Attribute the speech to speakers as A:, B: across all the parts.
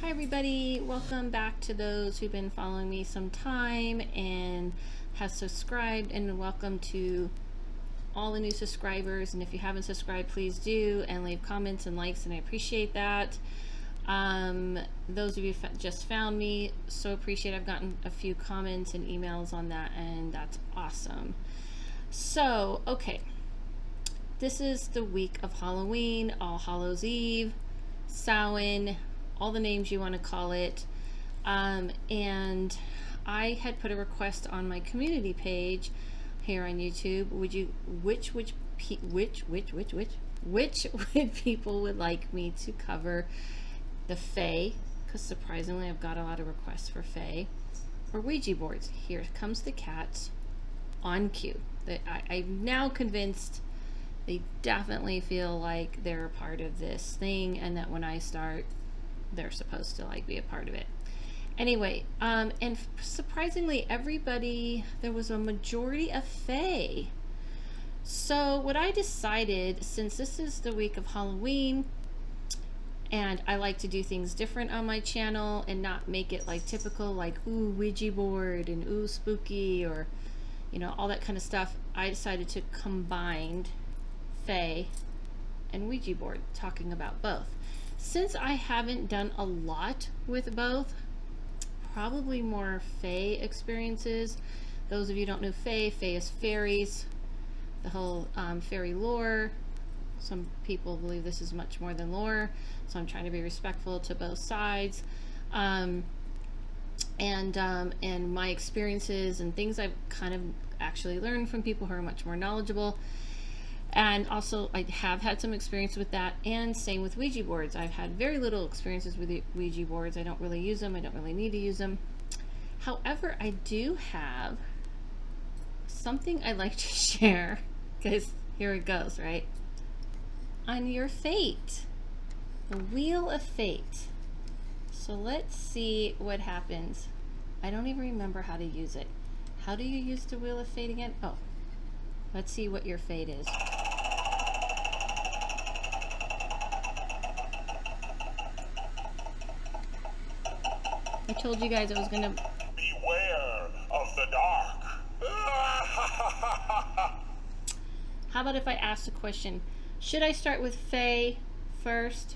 A: Hi everybody, welcome back to those who've been following me some time and have subscribed, and welcome to all the new subscribers. And if you haven't subscribed, please do, and leave comments and likes, and I appreciate that. Those of you just found me, so appreciate. I've gotten a few comments and emails on that, and that's awesome. So okay, this is the week of Halloween, All Hallows Eve, Samhain, all the names you want to call it. And I had put a request on my community page here on YouTube. Which would people would like me to cover the Fae? Because surprisingly, I've got a lot of requests for Fae or Ouija boards. Here comes the cats on cue. I'm now convinced they definitely feel like they're a part of this thing, and that when I start, they're supposed to like be a part of it. Anyway, and surprisingly, there was a majority of Fae. So what I decided, since this is the week of Halloween, and I like to do things different on my channel and not make it like typical, like ooh Ouija board and ooh spooky, or all that kind of stuff, I decided to combine Fae and Ouija board, talking about both. Since I haven't done a lot with both, probably more Fae experiences. Those of you who don't know Fae is fairies, the whole fairy lore. Some people believe this is much more than lore, so I'm trying to be respectful to both sides. And my experiences and things I've kind of actually learned from people who are much more knowledgeable. And also, I have had some experience with that, and same with Ouija boards. I've had very little experiences with the Ouija boards. I don't really use them. I don't really need to use them. However, I do have something I'd like to share, because here it goes, right? On your fate, the Wheel of Fate. So let's see what happens. I don't even remember how to use it. How do you use the Wheel of Fate again? Oh, let's see what your fate is. I told you guys I was gonna...
B: Beware of the dark.
A: How about if I ask the question, should I start with Fae first?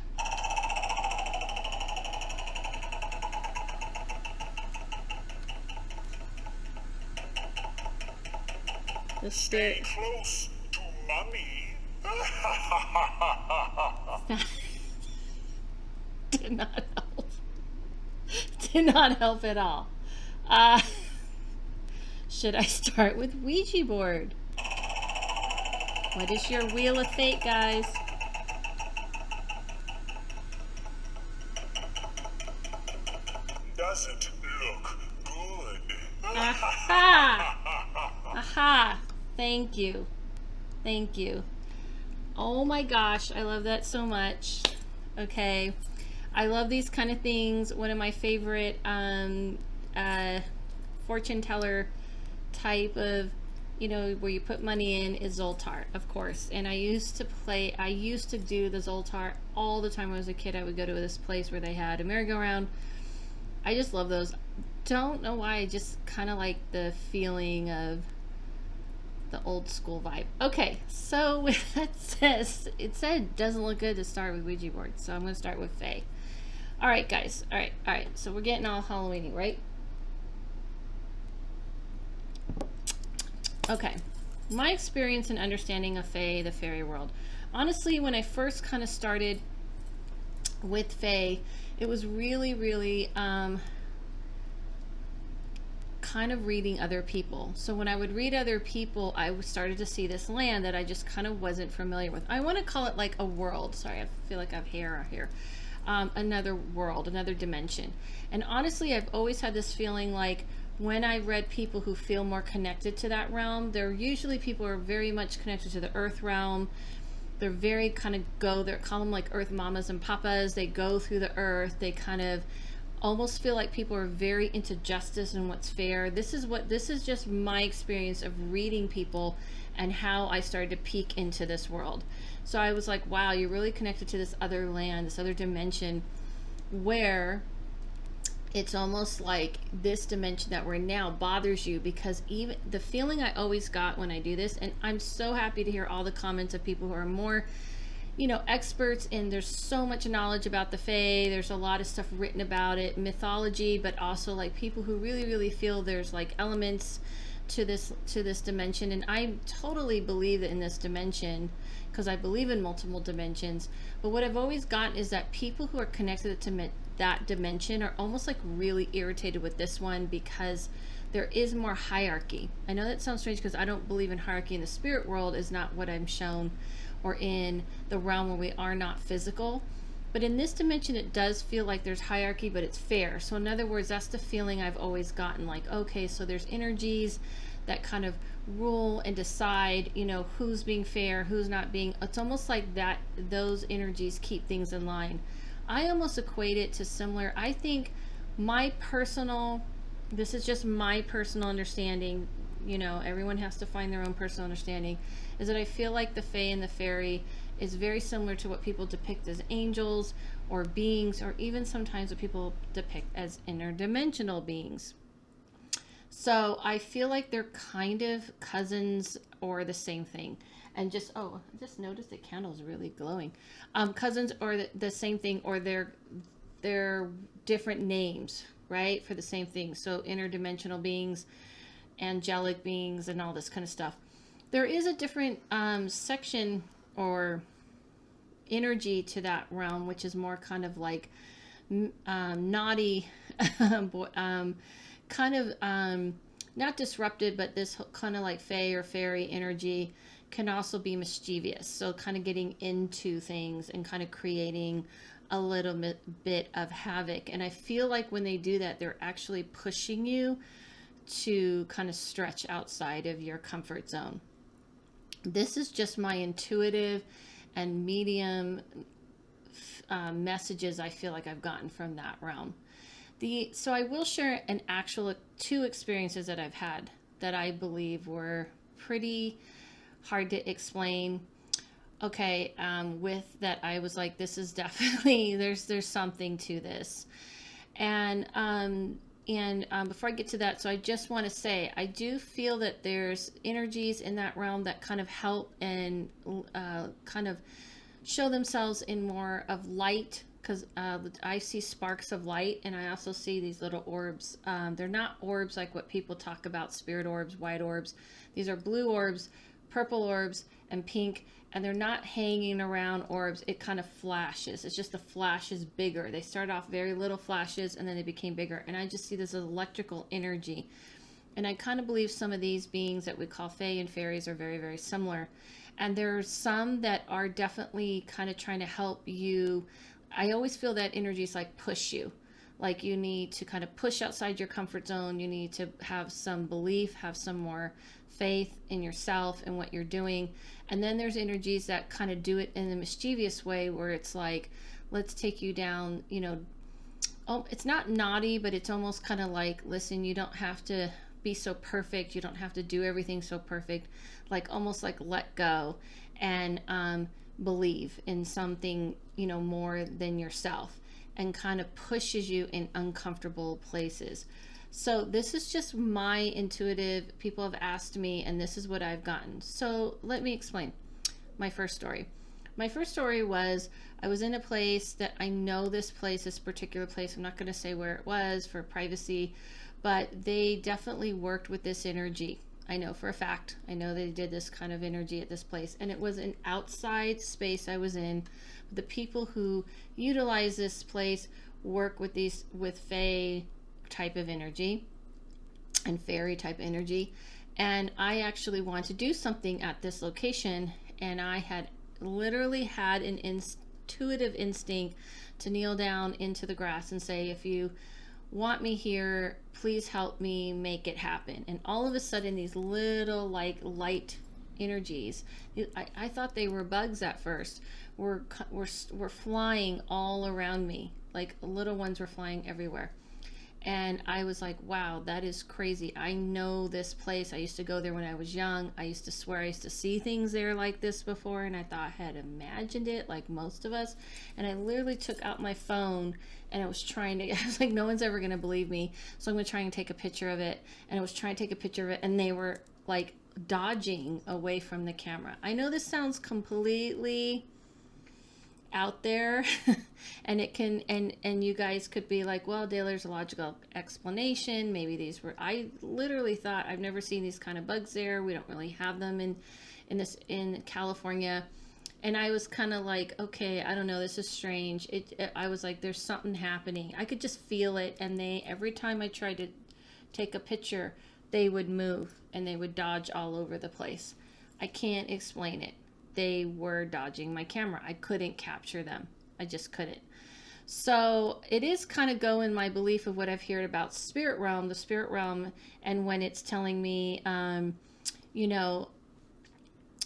A: The
B: Stay close to Mummy.
A: Did not help. Did not help at all. Should I start with Ouija board? What is your Wheel of Fate, guys?
B: Doesn't look good.
A: Aha! Aha! Thank you. Thank you. Oh my gosh, I love that so much. Okay. I love these kind of things. One of my favorite fortune teller type of, where you put money in is Zoltar, of course. And I used to do the Zoltar all the time when I was a kid. I would go to this place where they had a merry-go-round. I just love those. Don't know why, I just kind of like the feeling of the old school vibe. Okay, so with that says, it said it doesn't look good to start with Ouija board, so I'm going to start with Fae. All right, guys. All right. So we're getting all Halloweeny, right? Okay. My experience and understanding of Fae, the fairy world. Honestly, when I first kind of started with Fae, it was really, really kind of reading other people. So when I would read other people, I started to see this land that I just kind of wasn't familiar with. I want to call it like a world. Sorry, I feel like I have hair out here. Another world, another dimension. And honestly, I've always had this feeling like when I read people who feel more connected to that realm, they're usually people who are very much connected to the earth realm. They're very kind of they're call them like earth mamas and papas. They go through the earth. They kind of almost feel like people are very into justice and what's fair. This is just my experience of reading people and how I started to peek into this world. So I was like, wow, you're really connected to this other land, this other dimension where it's almost like this dimension that we're in now bothers you, because even the feeling I always got when I do this, and I'm so happy to hear all the comments of people who are more, experts, and there's so much knowledge about the Fae. There's a lot of stuff written about it, mythology, but also like people who really, really feel there's like elements to this dimension. And I totally believe in this dimension because I believe in multiple dimensions. But what I've always gotten is that people who are connected to that dimension are almost like really irritated with this one because there is more hierarchy. I know that sounds strange because I don't believe in hierarchy in the spirit world, is not what I'm shown, or in the realm where we are not physical. But in this dimension, it does feel like there's hierarchy, but it's fair. So in other words, that's the feeling I've always gotten, like, okay, so there's energies that kind of rule and decide, who's being fair, who's not being. It's almost like that those energies keep things in line. I almost equate it to similar. I think this is just my personal understanding, everyone has to find their own personal understanding, is that I feel like the Fae and the Fairy is very similar to what people depict as angels or beings, or even sometimes what people depict as interdimensional beings. So I feel like they're kind of cousins or the same thing. And just noticed the candle's really glowing. Cousins or the same thing, or they're different names, right, for the same thing. So interdimensional beings, angelic beings, and all this kind of stuff. There is a different section or energy to that realm, which is more kind of like naughty, kind of not disrupted, but this kind of like Fae or fairy energy can also be mischievous. So kind of getting into things and kind of creating a little bit of havoc. And I feel like when they do that, they're actually pushing you to kind of stretch outside of your comfort zone. This is just my intuitive and medium messages I feel like I've gotten from that realm. So I will share an actual 2 experiences that I've had that I believe were pretty hard to explain. Okay, with that I was like, this is definitely there's something to this. And before I get to that, so I just want to say I do feel that there's energies in that realm that kind of help and kind of show themselves in more of light, because I see sparks of light, and I also see these little orbs. They're not orbs like what people talk about, spirit orbs, white orbs. These are blue orbs, purple orbs, and pink, and they're not hanging around orbs. It kind of flashes. It's just the flash is bigger. They start off very little flashes, and then they became bigger, and I just see this as electrical energy. And I kind of believe some of these beings that we call Fae and Fairies are very, very similar. And there's some that are definitely kind of trying to help you. I always feel that energies like push you. Like you need to kind of push outside your comfort zone. You need to have some belief, have some more faith in yourself and what you're doing. And then there's energies that kind of do it in a mischievous way, where it's like, let's take you down, it's not naughty, but it's almost kind of like, listen, you don't have to be so perfect. You don't have to do everything so perfect. Like almost like let go and believe in something, more than yourself, and kind of pushes you in uncomfortable places. So this is just my intuitive. People have asked me, and this is what I've gotten. So let me explain my first story. My first story was, I was in a place that I know this particular place. I'm not going to say where it was for privacy, but they definitely worked with this energy. I know for a fact. I know they did this kind of energy at this place. And it was an outside space I was in. The people who utilize this place work with Fae type of energy and fairy type energy. And I actually wanted to do something at this location. And I had literally had an intuitive instinct to kneel down into the grass and say, if you want me here, please help me make it happen. And all of a sudden, these little like light energies, I thought they were bugs at first, were flying all around me. Like little ones were flying everywhere. And I was like, wow, that is crazy. I know this place. I used to go there when I was young. I used to swear I used to see things there like this before, and I thought I had imagined it like most of us. And I literally took out my phone and I was trying to, I was like, no one's ever going to believe me. So I'm going to try and take a picture of it. And I was trying to take a picture of it, and they were like dodging away from the camera. I know this sounds completely out there and it can and you guys could be like, well, Dale, there's a logical explanation, maybe these were, I literally thought, I've never seen these kind of bugs there, we don't really have them in California. And I was kind of like, okay, I don't know, this is strange. I was like, there's something happening. I could just feel it. And they, every time I tried to take a picture, they would move and they would dodge all over the place. I can't explain it. They were dodging my camera. I couldn't capture them. I just couldn't. So it is kind of going my belief of what I've heard about spirit realm, the spirit realm, and when it's telling me, you know,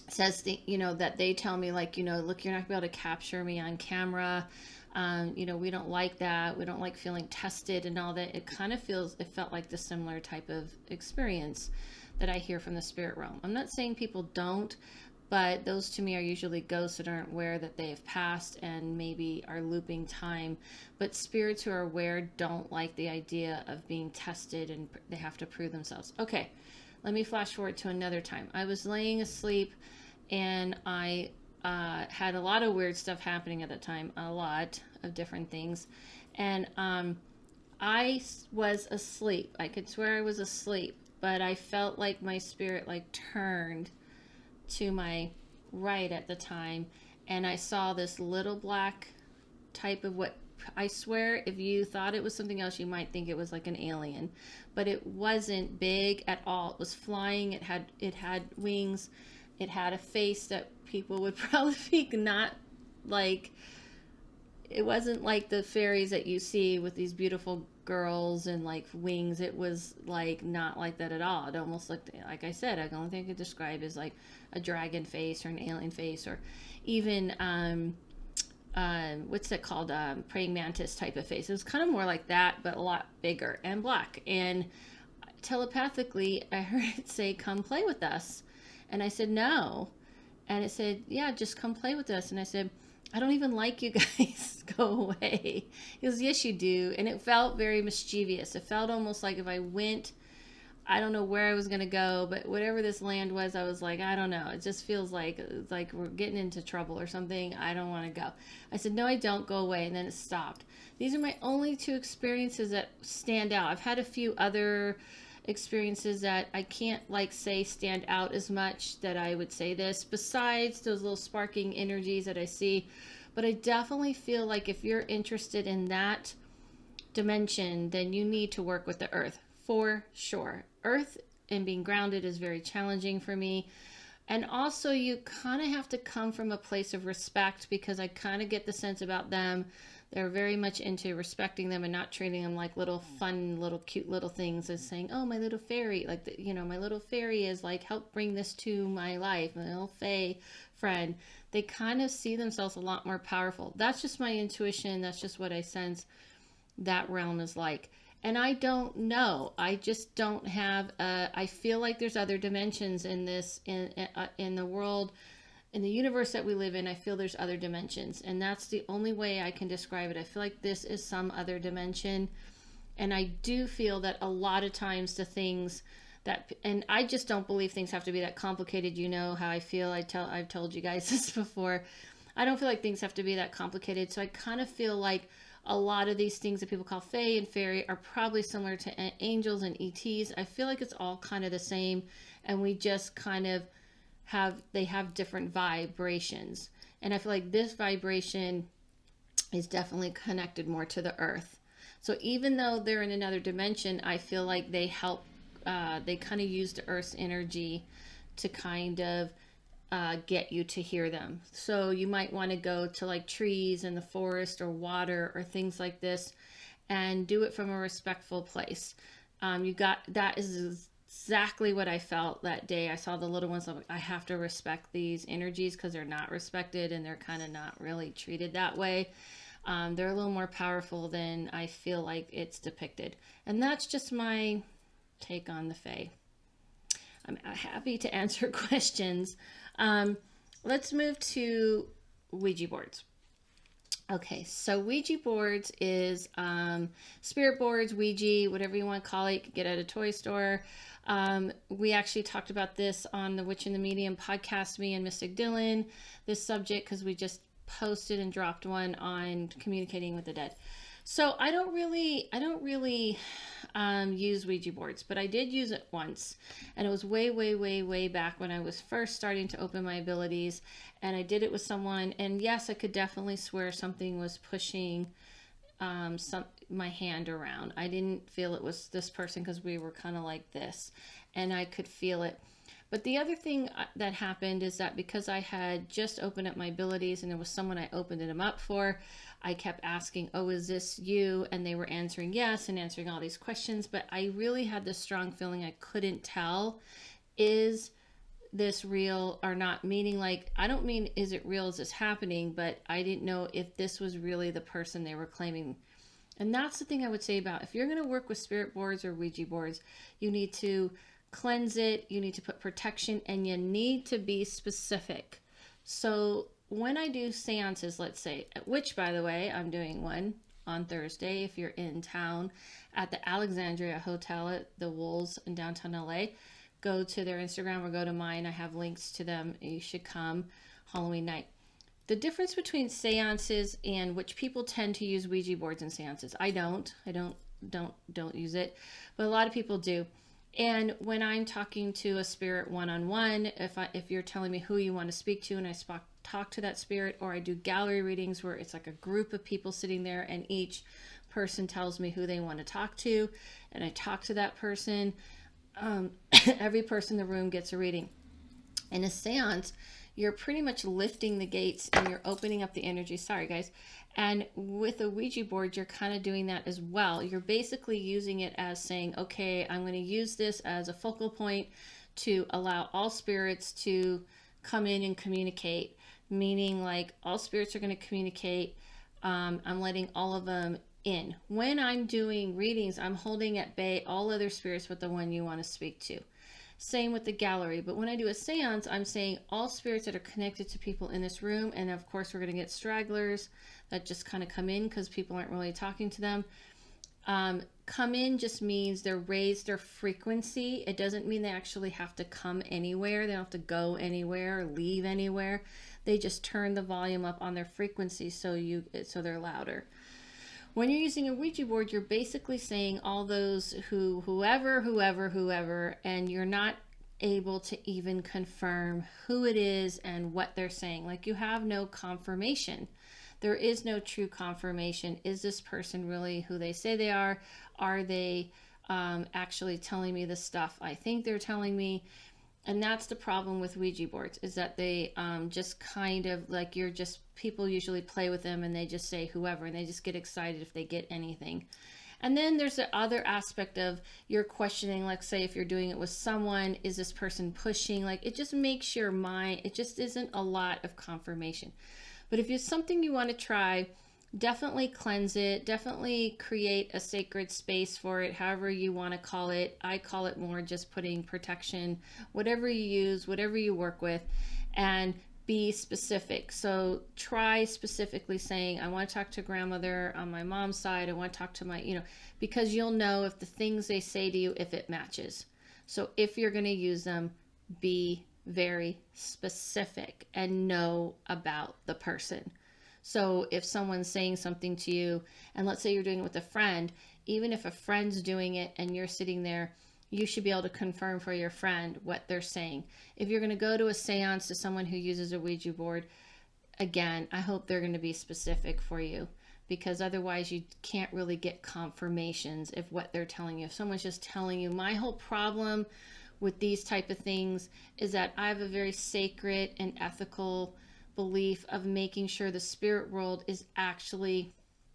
A: says the, you know, that they tell me like, you know, look, you're not gonna be able to capture me on camera. You know, we don't like that. We don't like feeling tested and all that. It kind of feels, it felt like the similar type of experience that I hear from the spirit realm. I'm not saying people don't, but those to me are usually ghosts that aren't aware that they have passed and maybe are looping time. But spirits who are aware don't like the idea of being tested and they have to prove themselves. Okay, let me flash forward to another time. I was laying asleep and I had a lot of weird stuff happening at the time, a lot of different things. And I was asleep. I could swear I was asleep, but I felt like my spirit like turned to my right at the time, and I saw this little black type of, what I swear if you thought it was something else you might think it was like an alien, but it wasn't big at all. It was flying. It had wings. It had a face that people would probably not like. It wasn't like the fairies that you see with these beautiful girls and like wings. It was like not like that at all. It almost looked, like I said, the only thing I could describe is like a dragon face or an alien face, or even what's that called, praying mantis type of face. It was kind of more like that, but a lot bigger and black. And telepathically I heard it say, come play with us. And I said, no. And it said, yeah, just come play with us. And I said, I don't even like you guys. Go away. He goes, yes, you do. And it felt very mischievous. It felt almost like if I went, I don't know where I was going to go, but whatever this land was, I was like, I don't know. It just feels like it's like we're getting into trouble or something. I don't want to go. I said, no, I don't. Go away. And then it stopped. These are my only two experiences that stand out. I've had a few other experiences that I can't like say stand out as much that I would say this, besides those little sparking energies that I see. But I definitely feel like if you're interested in that dimension, then you need to work with the earth for sure. Earth and being grounded is very challenging for me. And also you kind of have to come from a place of respect, because I kind of get the sense about them, they're very much into respecting them and not treating them like little fun, little cute little things, as saying, oh, my little fairy, like, you know, my little fairy is like, help bring this to my life, my little fae friend. They kind of see themselves a lot more powerful. That's just my intuition. That's just what I sense that realm is like. And I don't know. I just don't have, I feel like there's other dimensions in this, in the world, in the universe that we live in. I feel there's other dimensions, and that's the only way I can describe it. I feel like this is some other dimension, and I do feel that a lot of times the things that, and I just don't believe things have to be that complicated. You know how I feel. I've told you guys this before. I don't feel like things have to be that complicated. So I kind of feel like a lot of these things that people call fae and fairy are probably similar to angels and ETs. I feel like it's all kind of the same, and we just kind of they have different vibrations. And I feel like this vibration is definitely connected more to the earth. So even though they're in another dimension, I feel like they help, they kind of use the earth's energy to kind of get you to hear them. So you might want to go to like trees in the forest or water or things like this, and do it from a respectful place. That is exactly what I felt that day. I saw the little ones. I'm like, I have to respect these energies because they're not respected and they're kind of not really treated that way. They're a little more powerful than I feel like it's depicted. And that's just my take on the Fae. I'm happy to answer questions. Let's move to Ouija boards. Okay, so Ouija boards is spirit boards, Ouija, whatever you want to call it. You can get at a toy store. We actually talked about this on the Witch in the Medium podcast, me and Mystic Dylan, this subject, because we just posted and dropped one on communicating with the dead. So I don't really use Ouija boards, but I did use it once, and it was way back when I was first starting to open my abilities, and I did it with someone, and yes, I could definitely swear something was pushing my hand around. I didn't feel it was this person because we were kind of like this, and I could feel it. But the other thing that happened is that because I had just opened up my abilities and it was someone I opened them up for, I kept asking, oh, is this you? And they were answering yes and answering all these questions. But I really had this strong feeling I couldn't tell, is this real or not? Meaning, like, I don't mean is it real, is this happening? But I didn't know if this was really the person they were claiming. And that's the thing I would say about if you're going to work with spirit boards or Ouija boards, you need to cleanse it, you need to put protection, and you need to be specific. So when I do seances, let's say, which by the way, I'm doing one on Thursday if you're in town at the Alexandria Hotel at the Wolves in downtown LA, go to their Instagram or go to mine. I have links to them. You should come Halloween night. The difference between seances and which people tend to use Ouija boards and seances. I don't use it, but a lot of people do. And when I'm talking to a spirit one-on-one, if you're telling me who you want to speak to and I talk to that spirit, or I do gallery readings where it's like a group of people sitting there and each person tells me who they want to talk to, and I talk to that person, every person in the room gets a reading. In a seance, you're pretty much lifting the gates and you're opening up the energy. Sorry, guys. And with a Ouija board, you're kind of doing that as well. You're basically using it as saying, okay, I'm going to use this as a focal point to allow all spirits to come in and communicate. Meaning, like, all spirits are going to communicate. I'm letting all of them in. When I'm doing readings, I'm holding at bay all other spirits but the one you want to speak to. Same with the gallery. But when I do a seance, I'm saying all spirits that are connected to people in this room, and of course we're going to get stragglers that just kind of come in because people aren't really talking to them. Come in just means they're raised their frequency. It doesn't mean they actually have to come anywhere. They don't have to go anywhere or leave anywhere. They just turn the volume up on their frequency so they're louder. When you're using a Ouija board, you're basically saying all those whoever, and you're not able to even confirm who it is and what they're saying. Like, you have no confirmation. There is no true confirmation. Is this person really who they say they are? Are they actually telling me the stuff I think they're telling me? And that's the problem with Ouija boards, is that they just kind of like, people usually play with them and they just say whoever, and they just get excited if they get anything. And then there's the other aspect of you're questioning, like, say if you're doing it with someone, is this person pushing? Like, it just makes your mind, it just isn't a lot of confirmation. But if it's something you want to try, definitely cleanse it. Definitely create a sacred space for it, however you want to call it. I call it more just putting protection, whatever you use, whatever you work with, and be specific. So try specifically saying, I want to talk to grandmother on my mom's side. I want to talk to my, because you'll know if the things they say to you, if it matches. So if you're going to use them, be very specific and know about the person. So if someone's saying something to you, and let's say you're doing it with a friend, even if a friend's doing it and you're sitting there, you should be able to confirm for your friend what they're saying. If you're going to go to a seance to someone who uses a Ouija board, again, I hope they're going to be specific for you, because otherwise you can't really get confirmations of what they're telling you. If someone's just telling you, my whole problem with these type of things is that I have a very sacred and ethical belief of making sure the spirit world is actually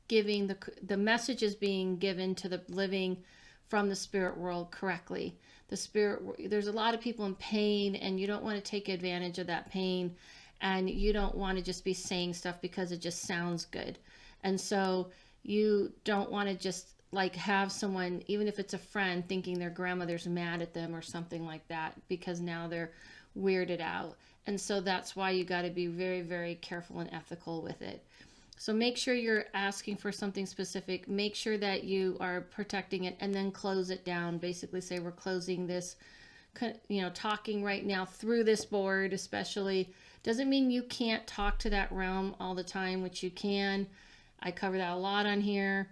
A: giving the message is being given to the living from the spirit world correctly. There's a lot of people in pain, and you don't want to take advantage of that pain, and you don't want to just be saying stuff because it just sounds good. And so you don't want to just like have someone, even if it's a friend, thinking their grandmother's mad at them or something like that, because now they're weirded out. And so that's why you got to be very, very careful and ethical with it. So make sure you're asking for something specific. Make sure that you are protecting it, and then close it down. Basically say, we're closing this, talking right now through this board especially. Doesn't mean you can't talk to that realm all the time, which you can. I cover that a lot on here.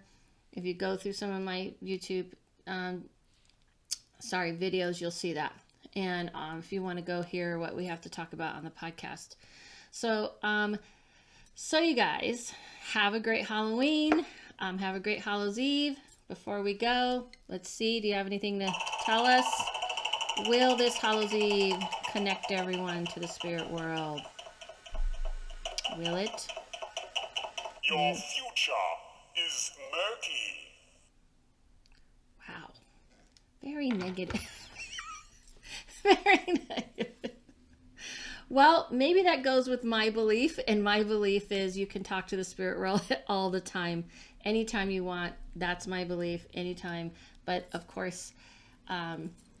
A: If you go through some of my YouTube videos, you'll see that. And if you want to go hear what we have to talk about on the podcast. So you guys, have a great Halloween. Have a great Hallows Eve. Before we go, let's see, do you have anything to tell us? Will this Hallows Eve connect everyone to the spirit world? Will it?
B: Your future is murky.
A: Wow. Very negative. Very negative. Well, maybe that goes with my belief, and my belief is you can talk to the spirit world all the time, anytime you want. That's my belief, anytime. But of course,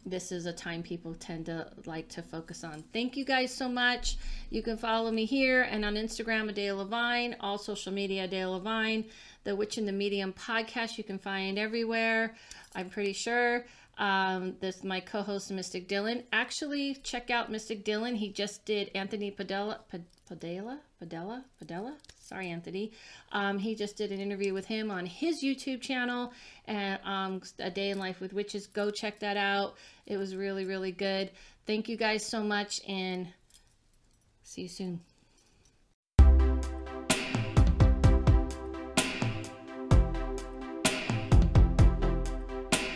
A: this is a time people tend to like to focus on. Thank you guys so much. You can follow me here and on Instagram, Adele Levine, all social media, Adele Levine. The Witch in the Medium podcast you can find everywhere, I'm pretty sure. This my co-host Mystic Dylan. Actually, check out Mystic Dylan. He just did Anthony Padella. Sorry, Anthony. He just did an interview with him on his YouTube channel, and A Day in Life with Witches. Go check that out. It was really, really good. Thank you guys so much, and see you soon.